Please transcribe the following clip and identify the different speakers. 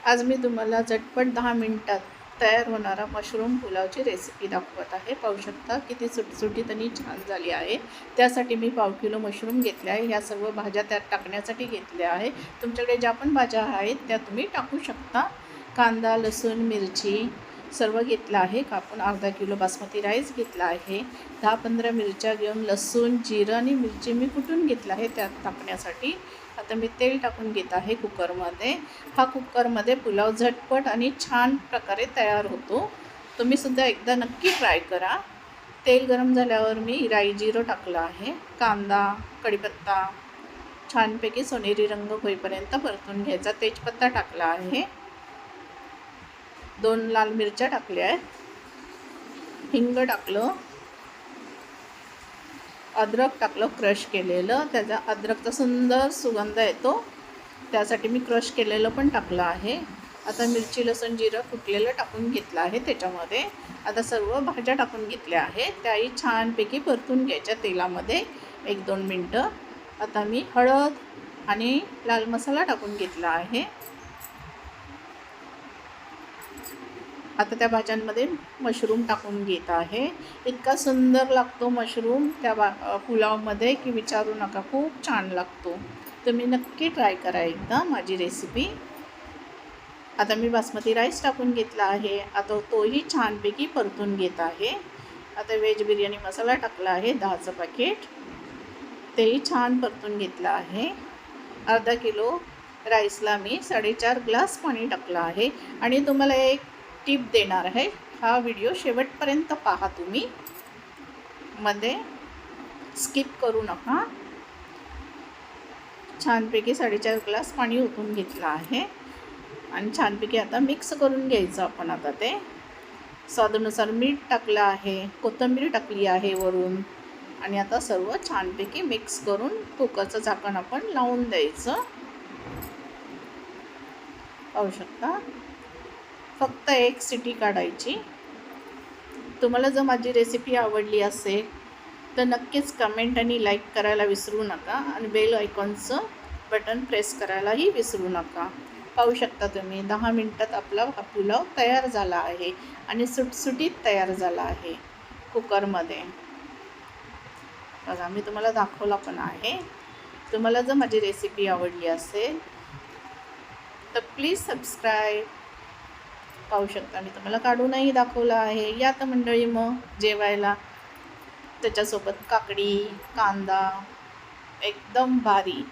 Speaker 1: आज मी तुम्हाला झटपट 10 मिनिटात तयार होणारा मशरूम पुलावची रेसिपी दाखवत आहे। पाहू शकता किती सुटसुटीत आणि छान झाली आहे। त्यासाठी मी पाव किलो मशरूम घेतले आहे। ह्या सर्व भाज्या त्यात टाकण्यासाठी घेतल्या आहे। तुमच्याकडे ज्या पण भाज्या आहेत त्या तुम्ही टाकू शकता। कांदा, लसूण, मिरची सर्व घेतलं आहे कापून। अर्धा किलो बासमती राईस घेतला आहे। 10-15 मिरच्या घेऊन लसूण, जिरं आणि मिरची मी कुटून घेतला आहे त्यात टाकण्यासाठी। आता मी तेल टाकून घेत आहे कुकरमध्ये। हा कुकरमध्ये पुलाव झटपट आणि छान प्रकारे तयार होतो। तुम्ही सुद्धा एकदा नक्की ट्राय करा। तेल गरम झाल्यावर मी राई जिरं टाकलं आहे। कांदा, कढीपत्ता छानपैकी सोनेरी रंग होईपर्यंत परतून घ्यायचा। तेजपत्ता टाकला आहे। 2 लाल मिरच्या टाकल्या आहेत। हिंग टाकलं। अद्रक टाकलं क्रश केलेलं, त्याचा अद्रकचा सुंदर सुगंध येतो, त्यासाठी मी क्रश केलेलं पण टाकलं आहे। आता मिरची, लसूण, जिरं कुटलेलं टाकून घेतलं आहे त्याच्यामध्ये। आता सर्व भाज्या टाकून घेतल्या आहेत, त्याही छानपैकी परतून घ्यायच्या तेलामध्ये 1-2 मिनटं। आता मी हळद आणि लाल मसाला टाकून घेतला आहे। आता त्या भाज्यांमध्ये मशरूम टाकून घेत आहे। इतका सुंदर लागतो मशरूम त्या पुलावमध्ये की विचारू नका, खूप छान लागतो। तुम्ही नक्की ट्राय करा एकदा माझी रेसिपी। आता मी बासमती राईस टाकून घेतला आहे। आता तोही छानपैकी परतून घेत आहे। आता व्हेज बिर्याणी मसाला टाकला आहे 10चं पॅकेट, तेही छान परतून घेतलं आहे। अर्धा किलो राईसला मी 4.5 ग्लास पाणी टाकलं आहे। आणि तुम्हाला एक टिप देणार आहे, हा व्हिडिओ शेवटपर्यंत पहा तुम्ही, मध्ये स्किप करू नका। छानपैकी 4.5 ग्लास पाणी ओतून घेतलं आहे आणि छानपैकी आता मिक्स करून घ्यायचं आपण। आता ते स्वादानुसार मीठ टाकलं आहे, कोथिंबीर टाकली आहे वरून, आणि आता सर्व छानपैकी मिक्स करून कुकरचं झाकण आपण लावून द्यायचं। पाहू शकता, फक्त 1 शिटी काढायची। तुम्हाला जर माझी रेसिपी आवडली असेल तर नक्कीच कमेंट आणि लाईक करायला विसरू नका, आणि बेल आयकॉनचं बटन प्रेस करायलाही विसरू नका। पाहू शकता तुम्ही 10 मिनिटात आपला हा पुलाव तयार झाला आहे आणि सुटसुटीत तयार झाला आहे कुकरमध्ये। बघा, मी तुम्हाला दाखवला पण आहे। तुम्हाला जर माझी रेसिपी आवडली असेल तर प्लीज सबस्क्राईब। पाहू शकता मी तुम्हाला काढूनही दाखवलं आहे। या तर मंडळी मग जेवायला, त्याच्यासोबत काकडी, कांदा, एकदम भारी।